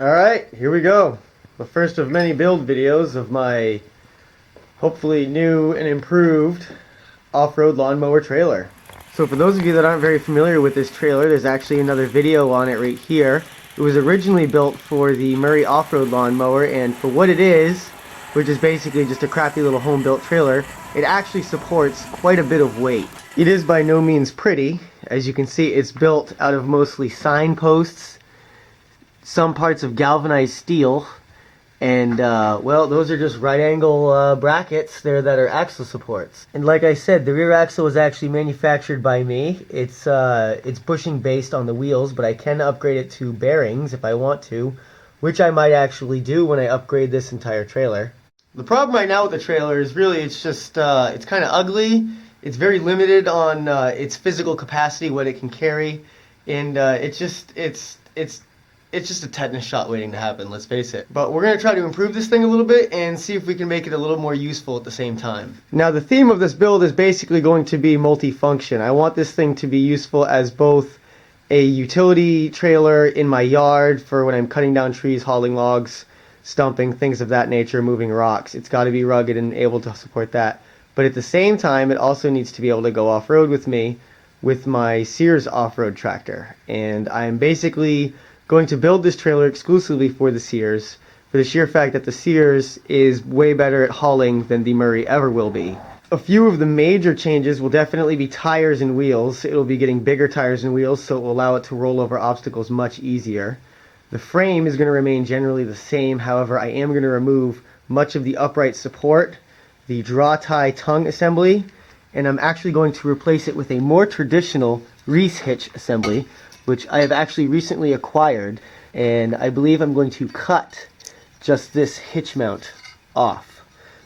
Alright, here we go. The first of many build videos of my hopefully new and improved off-road lawnmower trailer. So for those of you that aren't very familiar with this trailer, there's actually another video on it right here. It was originally built for the Murray off-road lawnmower, and for what it is, which is basically just a crappy little home-built trailer, it actually supports quite a bit of weight. It is by no means pretty. As you can see, it's built out of mostly signposts, some parts of galvanized steel, and well, those are just right angle brackets there that are axle supports. And like I said, the rear axle was actually manufactured by me. It's bushing based on the wheels, but I can upgrade it to bearings if I want to, which I might actually do when I upgrade this entire trailer. The problem right now with the trailer is really it's just it's kind of ugly. It's very limited on its physical capacity, what it can carry, and it's just a tetanus shot waiting to happen, let's face it. But we're going to try to improve this thing a little bit and see if we can make it a little more useful at the same time. Now the theme of this build is basically going to be multifunction. I want this thing to be useful as both a utility trailer in my yard for when I'm cutting down trees, hauling logs, stumping, things of that nature, moving rocks. It's got to be rugged and able to support that. But at the same time, it also needs to be able to go off-road with me with my Sears off-road tractor. And I'm basically going to build this trailer exclusively for the Sears, for the sheer fact that the Sears is way better at hauling than the Murray ever will be. A few of the major changes will definitely be tires and wheels. It'll be getting bigger tires and wheels, so it will allow it to roll over obstacles much easier. The frame is going to remain generally the same, however I am going to remove much of the upright support, the draw tie tongue assembly, and I'm actually going to replace it with a more traditional Reese hitch assembly, which I have actually recently acquired, and I believe I'm going to cut just this hitch mount off.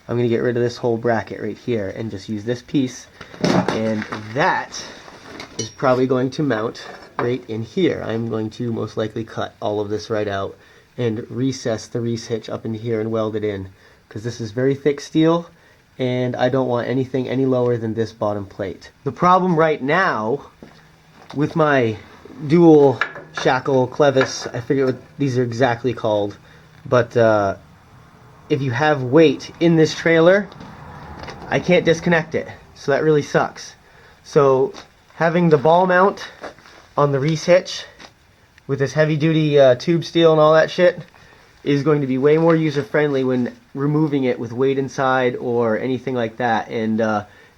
I'm going to get rid of this whole bracket right here and just use this piece, and that is probably going to mount right in here. I'm going to most likely cut all of this right out and recess the Reese hitch up into here and weld it in, because this is very thick steel and I don't want anything any lower than this bottom plate. The problem right now with my dual shackle clevis, I forget what these are exactly called, but if you have weight in this trailer, I can't disconnect it, so that really sucks. So having the ball mount on the Reese hitch with this heavy duty tube steel and all that shit is going to be way more user friendly when removing it with weight inside or anything like that, and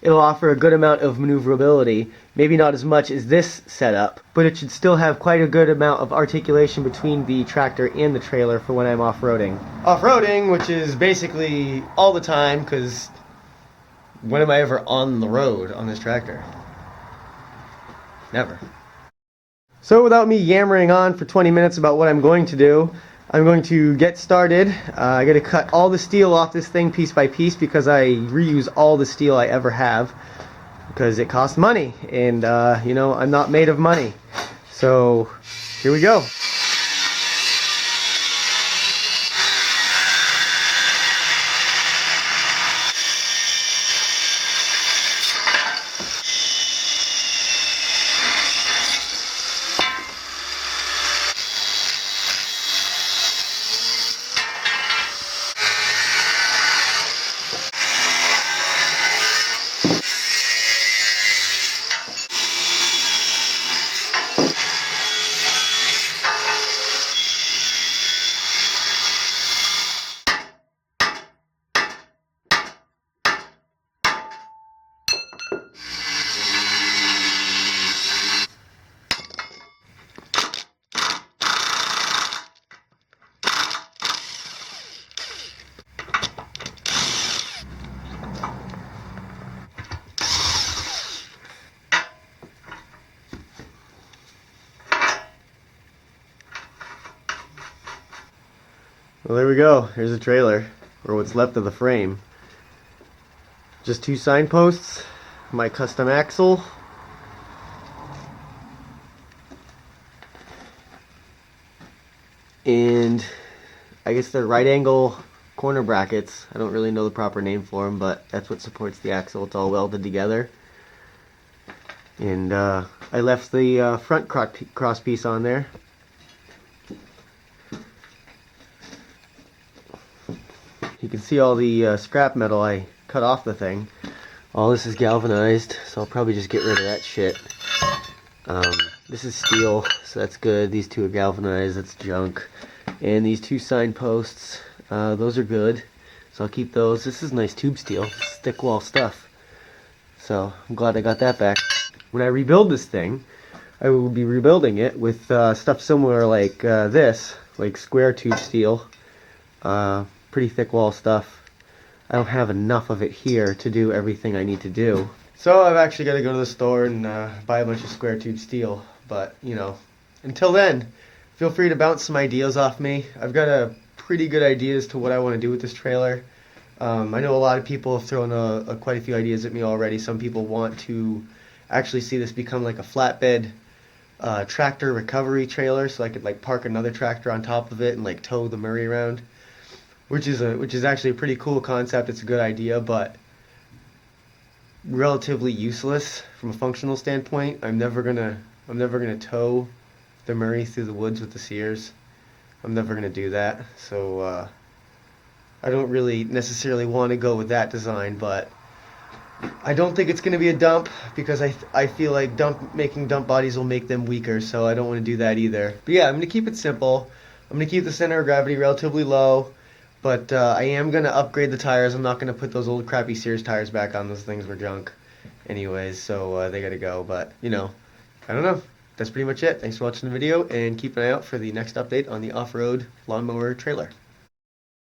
it'll offer a good amount of maneuverability. Maybe not as much as this setup, but it should still have quite a good amount of articulation between the tractor and the trailer for when I'm off-roading. Off-roading, which is basically all the time, because when am I ever on the road on this tractor? Never. So without me yammering on for 20 minutes about what I'm going to do, I'm going to get started. I got to cut all the steel off this thing piece by piece because I reuse all the steel I ever have because it costs money, and you know, I'm not made of money. So here we go. Well, there we go. Here's the trailer, or what's left of the frame. Just two signposts, my custom axle, and I guess they're right angle corner brackets. I don't really know the proper name for them, but that's what supports the axle. It's all welded together. And I left the front cross piece on there. You can see all the scrap metal I cut off the thing. All this is galvanized, so I'll probably just get rid of that shit. This is steel, so that's good. These two are galvanized, that's junk. And these two signposts, those are good, so I'll keep those. This is nice tube steel, it's thick wall stuff. So I'm glad I got that back. When I rebuild this thing, I will be rebuilding it with stuff similar like this, like square tube steel, pretty thick wall stuff. I don't have enough of it here to do everything I need to do. So I've actually got to go to the store and buy a bunch of square tube steel. But, you know, until then, feel free to bounce some ideas off me. I've got a pretty good idea as to what I want to do with this trailer. I know a lot of people have thrown quite a few ideas at me already. Some people want to actually see this become like a flatbed tractor recovery trailer, so I could like park another tractor on top of it and like tow the Murray around. Which is actually a pretty cool concept. It's a good idea, but relatively useless from a functional standpoint. I'm never gonna tow the Murray through the woods with the Sears. I'm never gonna do that. So I don't really necessarily want to go with that design, but I don't think it's gonna be a dump because I feel like making dump bodies will make them weaker. So I don't want to do that either. But yeah, I'm gonna keep it simple. I'm gonna keep the center of gravity relatively low. But I am going to upgrade the tires. I'm not going to put those old crappy Sears tires back on. Those things were junk anyways, so they got to go. But, you know, I don't know. That's pretty much it. Thanks for watching the video, and keep an eye out for the next update on the off-road lawnmower trailer.